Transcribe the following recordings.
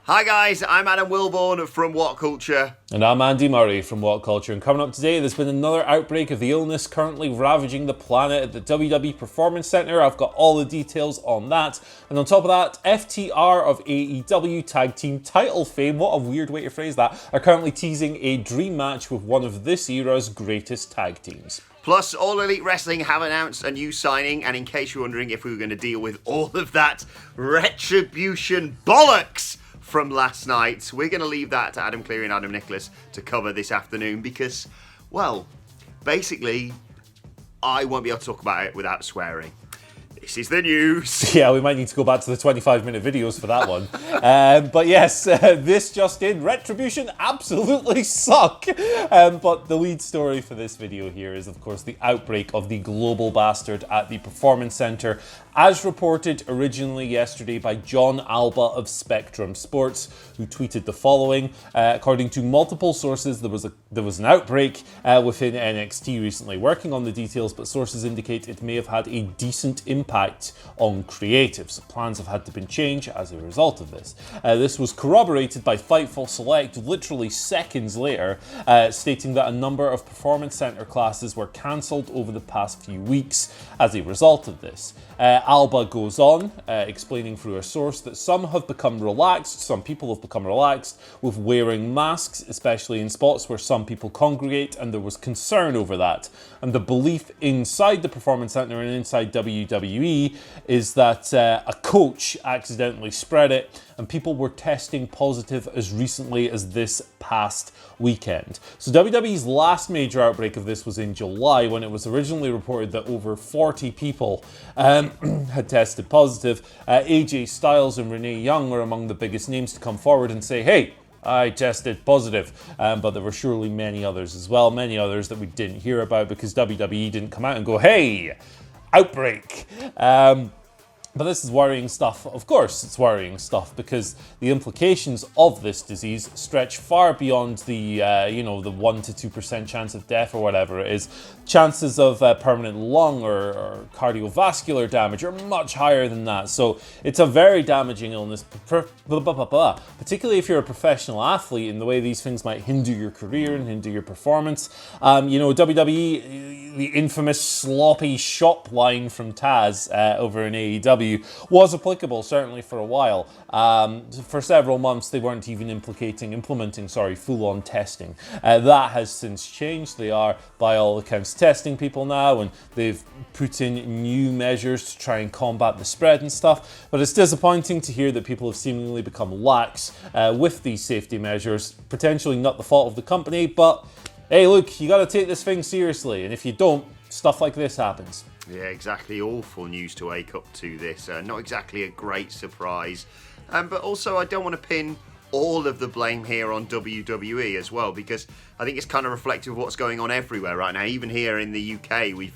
Hi guys, I'm Adam Wilborn from WhatCulture. And I'm Andy Murray from WhatCulture. And coming up today, there's been another outbreak of the illness currently ravaging the planet at the WWE Performance Center. I've got all the details on that. And on top of that, FTR of AEW Tag Team title fame, what a weird way to phrase that, are currently teasing a dream match with one of this era's greatest tag teams. Plus, All Elite Wrestling have announced a new signing, and in case you're wondering if we were going to deal with all of that retribution bollocks from last night, we're going to leave that to Adam Cleary and Adam Nicholas to cover this afternoon because, well, basically, I won't be able to talk about it without swearing. This is the news. Yeah, we might need to go back to the 25-minute videos for that one. But yes, this just in, Retribution absolutely suck. But the lead story for this video here is, of course, the outbreak of the global bastard at the Performance Center, as reported originally yesterday by John Alba of Spectrum Sports, who tweeted the following. According to multiple sources, there was an outbreak within NXT recently. Working on the details, but sources indicate it may have had a decent impact on creatives. Plans have had to be changed as a result of this. This was corroborated by Fightful Select literally seconds later, stating that a number of Performance Center classes were cancelled over the past few weeks as a result of this. Alba goes on, explaining through a source that some people have become relaxed with wearing masks, especially in spots where some people congregate, and there was concern over that. And the belief inside the Performance Center and inside WWE is that a coach accidentally spread it, and people were testing positive as recently as this past weekend. So WWE's last major outbreak of this was in July, when it was originally reported that over 40 people had tested positive. AJ Styles and Renee Young were among the biggest names to come forward and say, hey, I tested positive, but there were surely many others as well, many others that we didn't hear about because WWE didn't come out and go, hey, outbreak. But this is worrying stuff. Of course, it's worrying stuff because the implications of this disease stretch far beyond the, the 1 to 2% chance of death or whatever it is. Chances of permanent lung or cardiovascular damage are much higher than that. So it's a very damaging illness, particularly if you're a professional athlete, in the way these things might hinder your career and hinder your performance. WWE, the infamous sloppy shop line from Taz over in AEW, was applicable certainly for a while. For several months they weren't even implementing full-on testing. That has since changed. They are, by all accounts, testing people now, and they've put in new measures to try and combat the spread and stuff. But it's disappointing to hear that people have seemingly become lax with these safety measures. Potentially not the fault of the company, but hey, look, you got to take this thing seriously, and if you don't, stuff like this happens. Yeah, exactly. Awful news to wake up to this. Not exactly a great surprise. But also, I don't want to pin all of the blame here on WWE as well, because I think it's kind of reflective of what's going on everywhere right now. Even here in the UK, we've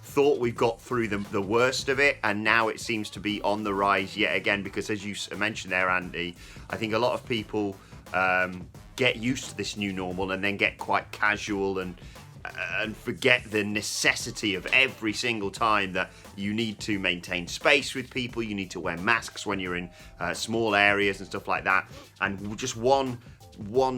thought we've got through the worst of it, and now it seems to be on the rise yet again, because as you mentioned there, Andy, I think a lot of people get used to this new normal and then get quite casual and forget the necessity of every single time that you need to maintain space with people, you need to wear masks when you're in small areas and stuff like that, and just one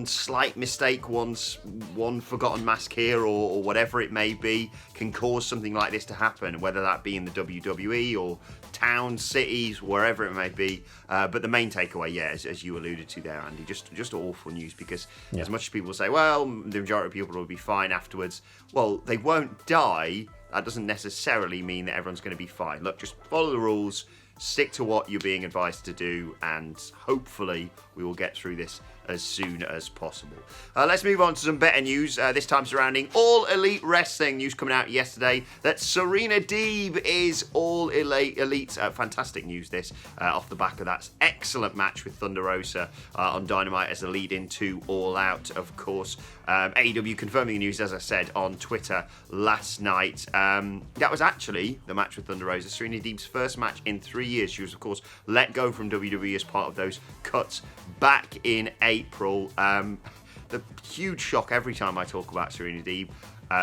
slight mistake, one forgotten mask here or whatever it may be can cause something like this to happen, whether that be in the WWE or towns, cities, wherever it may be. But the main takeaway, yeah, as you alluded to there, Andy, just awful news, because as much as people say, well, the majority of people will be fine afterwards, well, they won't die. That doesn't necessarily mean that everyone's going to be fine. Look, just follow the rules, stick to what you're being advised to do, and hopefully we will get through this as soon as possible. Let's move on to some better news, this time surrounding All Elite Wrestling. News coming out yesterday that Serena Deeb is All Elite. Fantastic news this, off the back of that excellent match with Thunder Rosa on Dynamite as a lead into All Out, of course. AEW confirming the news, as I said, on Twitter last night. That was actually the match with Thunder Rosa, Serena Deeb's first match in 3 years. She was, of course, let go from WWE as part of those cuts back in April. The huge shock every time I talk about Serena Deeb.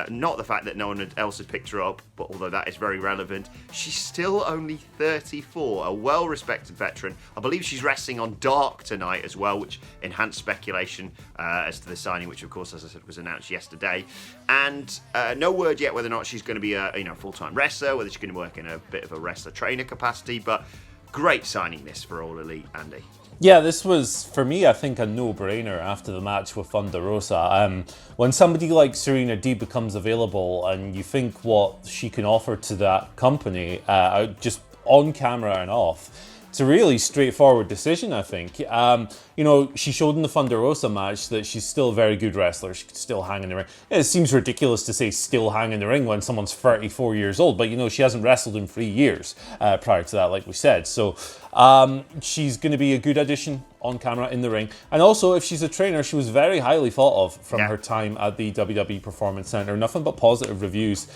Not the fact that no one else had picked her up, but although that is very relevant, she's still only 34, a well-respected veteran. I believe she's wrestling on Dark tonight as well, which enhanced speculation as to the signing, which of course, as I said, was announced yesterday. And no word yet whether or not she's going to be a full-time wrestler, whether she's going to work in a bit of a wrestler-trainer capacity, but great signing this for All Elite, Andy. Yeah, this was, for me, I think, a no-brainer after the match with Thunder Rosa. When somebody like Serena Deeb becomes available and you think what she can offer to that company, just on camera and off, it's a really straightforward decision, I think. She showed in the Thunder Rosa match that she's still a very good wrestler. She can still hang in the ring. It seems ridiculous to say still hang in the ring when someone's 34 years old, but she hasn't wrestled in 3 years prior to that, like we said. So she's going to be a good addition on camera in the ring. And also, if she's a trainer, she was very highly thought of from her time at the WWE Performance Center. Nothing but positive reviews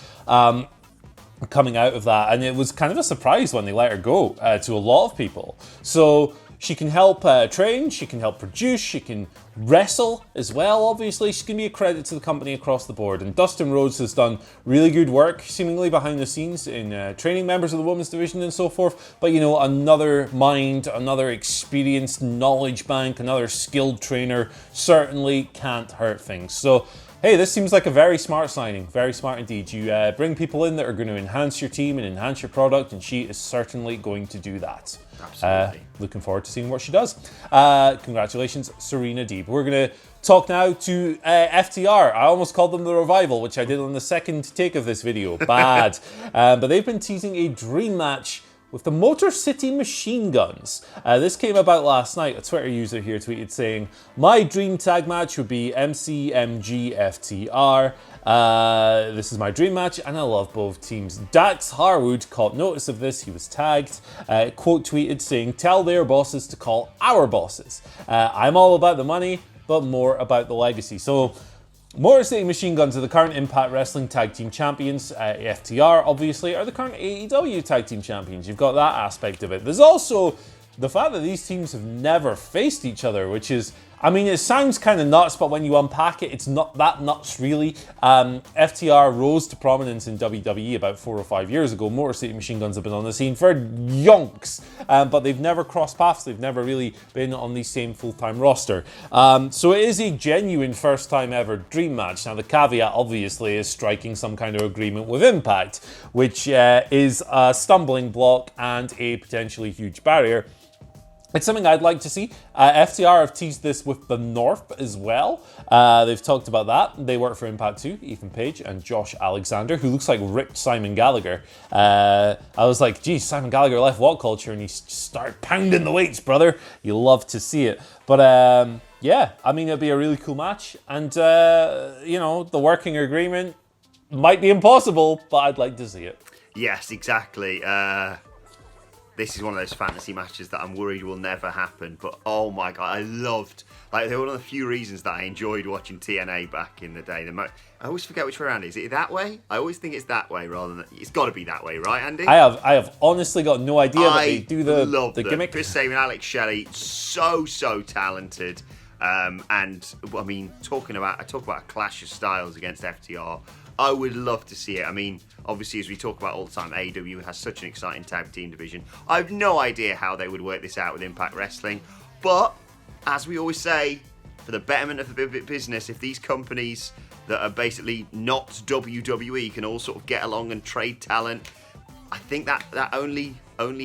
coming out of that, and it was kind of a surprise when they let her go to a lot of people. So she can help train, she can help produce, she can wrestle as well, obviously. She's going to be a credit to the company across the board. And Dustin Rhodes has done really good work, seemingly behind the scenes, in training members of the women's division and so forth. But, another mind, another experienced knowledge bank, another skilled trainer certainly can't hurt things. So, hey, this seems like a very smart signing, very smart indeed. You bring people in that are going to enhance your team and enhance your product, and she is certainly going to do that. Absolutely. Looking forward to seeing what she does. Congratulations, Serena Deeb. We're going to talk now to FTR. I almost called them the Revival, which I did on the second take of this video. Bad. But they've been teasing a dream match with the Motor City Machine Guns. This came about last night. A Twitter user here tweeted saying, "My dream tag match would be MCMG-FTR. This is my dream match and I love both teams." Dax Harwood caught notice of this. He was tagged. Quote tweeted saying, "Tell their bosses to call our bosses. I'm all about the money, but more about the legacy." So, Motor City Machine Guns are the current Impact Wrestling Tag Team Champions. FTR, obviously, are the current AEW Tag Team Champions. You've got that aspect of it. There's also the fact that these teams have never faced each other, which is, it sounds kind of nuts, but when you unpack it, it's not that nuts, really. FTR rose to prominence in WWE about 4 or 5 years ago. Motor City Machine Guns have been on the scene for yonks, but they've never crossed paths. They've never really been on the same full-time roster. So it is a genuine first-time ever dream match. Now, the caveat, obviously, is striking some kind of agreement with Impact, which is a stumbling block and a potentially huge barrier. It's something I'd like to see. FTR have teased this with the North as well. They've talked about that. They work for Impact too, Ethan Page and Josh Alexander, who looks like ripped Simon Gallagher. I was like, geez, Simon Gallagher left WhatCulture and he started pounding the weights, brother. You love to see it. But it'd be a really cool match. And, the working agreement might be impossible, but I'd like to see it. Yes, exactly. This is one of those fantasy matches that I'm worried will never happen. But oh my god, they were one of the few reasons that I enjoyed watching TNA back in the day. I always forget which way around. Is it that way? I always think it's that way rather than it's got to be that way, right, Andy? I have honestly got no idea that they do the gimmick. Chris Sabin, Alex Shelley, so talented. Talk about a clash of styles against FTR. I would love to see it. Obviously, as we talk about all the time, AEW has such an exciting tag team division. I have no idea how they would work this out with Impact Wrestling. But, as we always say, for the betterment of the business, if these companies that are basically not WWE can all sort of get along and trade talent, I think that only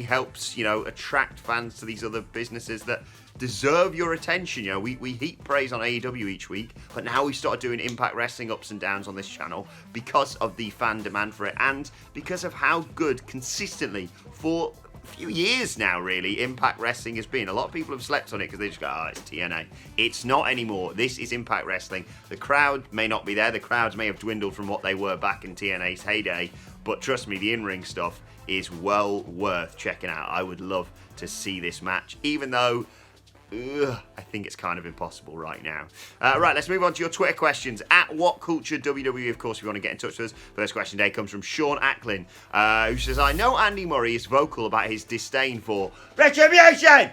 helps, attract fans to these other businesses that deserve your attention. We heap praise on AEW each week, but now we started doing Impact Wrestling ups and downs on this channel because of the fan demand for it and because of how good consistently for a few years now, really, Impact Wrestling has been. A lot of people have slept on it because they just go, it's TNA. It's not anymore. This is Impact Wrestling. The crowd may not be there. The crowds may have dwindled from what they were back in TNA's heyday, but trust me, the in-ring stuff is well worth checking out. I would love to see this match, even though I think it's kind of impossible right now. Right, let's move on to your Twitter questions. At WhatCulture WWE, of course, if you want to get in touch with us. First question today comes from Sean Acklin, who says, "I know Andy Murray is vocal about his disdain for Retribution.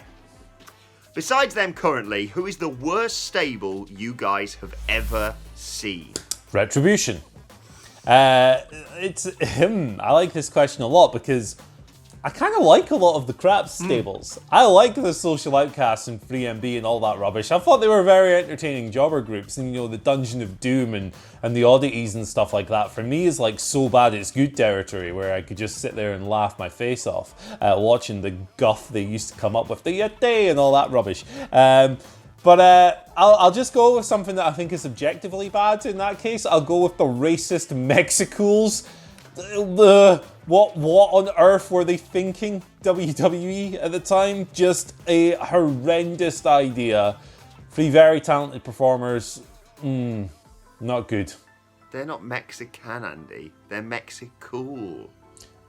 Besides them currently, who is the worst stable you guys have ever seen?" Retribution. It's him. I like this question a lot because I kind of like a lot of the crap stables. I like the Social Outcasts and Free MB and all that rubbish. I thought they were very entertaining jobber groups, and the Dungeon of Doom and the Oddities and stuff like that. For me, is like so bad it's good territory, where I could just sit there and laugh my face off watching the guff they used to come up with, the Yate and all that rubbish. But I'll just go with something that I think is objectively bad in that case. I'll go with the racist Mexicools. What on earth were they thinking, WWE, at the time? Just a horrendous idea. 3 very talented performers. Not good. They're not Mexican, Andy. They're Mexicool.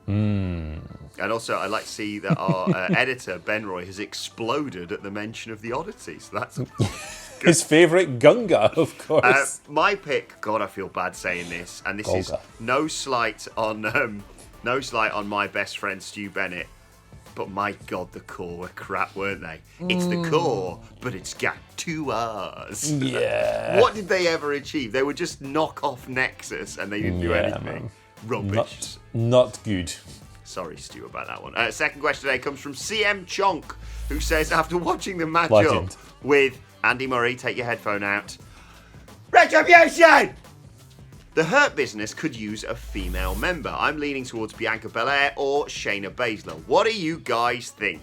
And also, I'd like to see that our editor, Ben Roy, has exploded at the mention of the Oddity. So that's his favourite Gunga, of course. My pick, God, I feel bad saying this, and this is no slight on my best friend Stu Bennett, but my God, the Core were crap, weren't they? It's the Core, but it's got 2 R's. Yeah. What did they ever achieve? They were just knock off Nexus, and they didn't do anything. Man. Rubbish. Not good. Sorry, Stu, about that one. Second question today comes from CM Chonk, who says, after watching the matchup with Andy Murray, take your headphone out, Retribution! The Hurt Business could use a female member. I'm leaning towards Bianca Belair or Shayna Baszler. What do you guys think?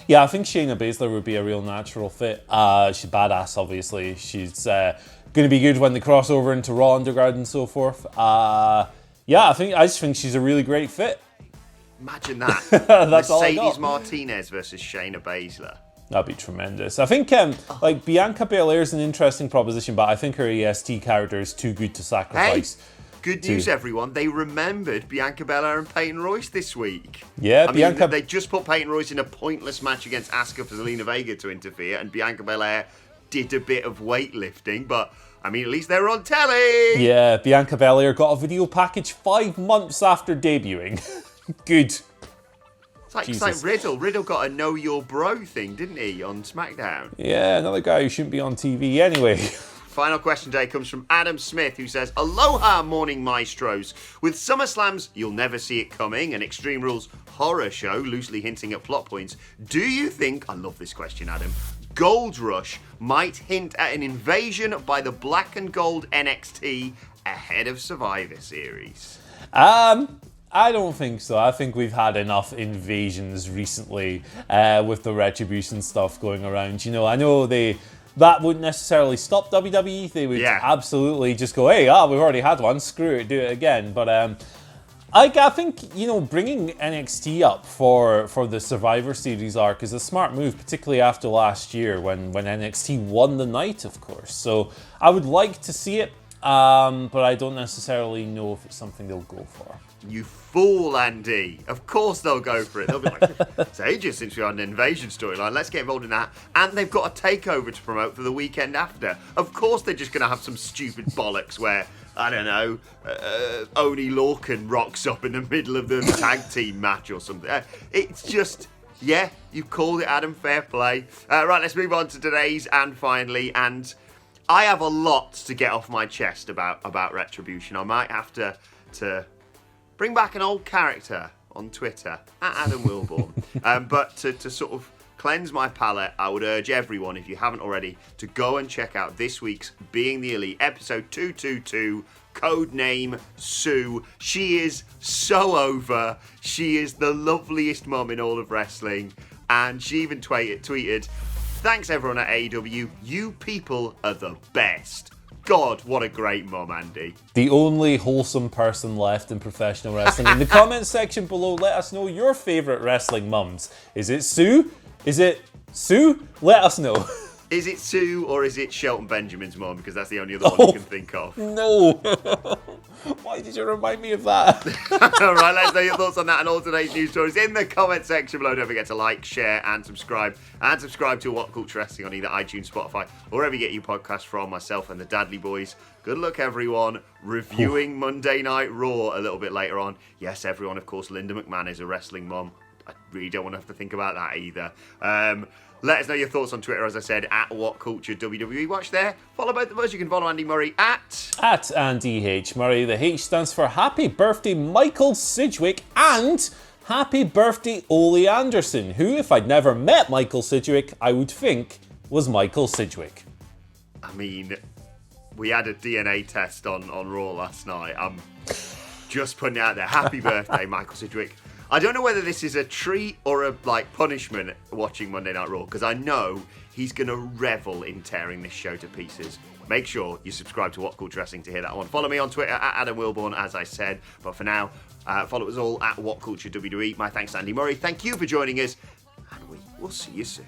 Yeah, I think Shayna Baszler would be a real natural fit. She's badass, obviously. She's going to be good when they cross over into Raw Underground and so forth. I just think she's a really great fit. Imagine that. That's all I got. Mercedes Martinez versus Shayna Baszler. That'd be tremendous. I think Bianca Belair is an interesting proposition, but I think her EST character is too good to sacrifice. Hey, good news, everyone. They remembered Bianca Belair and Peyton Royce this week. Yeah, Bianca. They just put Peyton Royce in a pointless match against Asuka for Zelina Vega to interfere, and Bianca Belair did a bit of weightlifting, but at least they're on telly. Yeah, Bianca Belair got a video package 5 months after debuting. Good. It's like Riddle. Riddle got a Know Your Bro thing, didn't he, on SmackDown? Yeah, another guy who shouldn't be on TV anyway. Final question today comes from Adam Smith, who says, Aloha, morning maestros. With SummerSlam's You'll Never See It Coming and Extreme Rules horror show loosely hinting at plot points, do you think, I love this question, Adam, Gold Rush might hint at an invasion by the black and gold NXT ahead of Survivor Series? I don't think so. I think we've had enough invasions recently with the Retribution stuff going around. I know that wouldn't necessarily stop WWE. They would absolutely just go, hey, we've already had one, screw it, do it again. But I think, bringing NXT up for the Survivor Series arc is a smart move, particularly after last year when NXT won the night, of course. So I would like to see it, but I don't necessarily know if it's something they'll go for. You fool, Andy. Of course they'll go for it. They'll be like, it's ages since we had an invasion storyline. Let's get involved in that. And they've got a takeover to promote for the weekend after. Of course they're just going to have some stupid bollocks where, I don't know, Oni Lorcan rocks up in the middle of the tag team match or something. It's just, you called it, Adam. Fair play. Right, let's move on to today's and finally. And I have a lot to get off my chest about Retribution. I might have to bring back an old character on Twitter, at Adam Wilborn. But to sort of cleanse my palate, I would urge everyone, if you haven't already, to go and check out this week's Being the Elite, episode 222, codename Sue. She is so over. She is the loveliest mum in all of wrestling. And she even tweeted, thanks everyone at AEW, you people are the best. God, what a great mum, Andy. The only wholesome person left in professional wrestling. In the comments section below, let us know your favourite wrestling mums. Is it Sue? Is it Sue? Let us know. Is it Sue or is it Shelton Benjamin's mum? Because that's the only other one you can think of. No. Why did you remind me of that? All right, let us know your thoughts on that and all today's news stories in the comment section below. Don't forget to like, share, and subscribe. And subscribe to WhatCulture Wrestling on either iTunes, Spotify, or wherever you get your podcasts from. Myself and the Dadley Boys. Good luck, everyone. Reviewing Monday Night Raw a little bit later on. Yes, everyone, of course, Linda McMahon is a wrestling mum. I really don't want to have to think about that either. Let us know your thoughts on Twitter, as I said, at WhatCulture WWE. Watch there. Follow both of us. You can follow Andy Murray at Andy H. Murray. The H stands for Happy Birthday Michael Sidgwick and Happy Birthday Ole Anderson, who, if I'd never met Michael Sidgwick, I would think was Michael Sidgwick. I mean, we had a DNA test on Raw last night. I'm just putting it out there. Happy birthday, Michael Sidgwick. I don't know whether this is a treat or a punishment watching Monday Night Raw, because I know he's going to revel in tearing this show to pieces. Make sure you subscribe to What Culture Wrestling to hear that one. Follow me on Twitter at Adam Wilborn, as I said. But for now, follow us all at What Culture WWE. My thanks to Andy Murray. Thank you for joining us, and we will see you soon.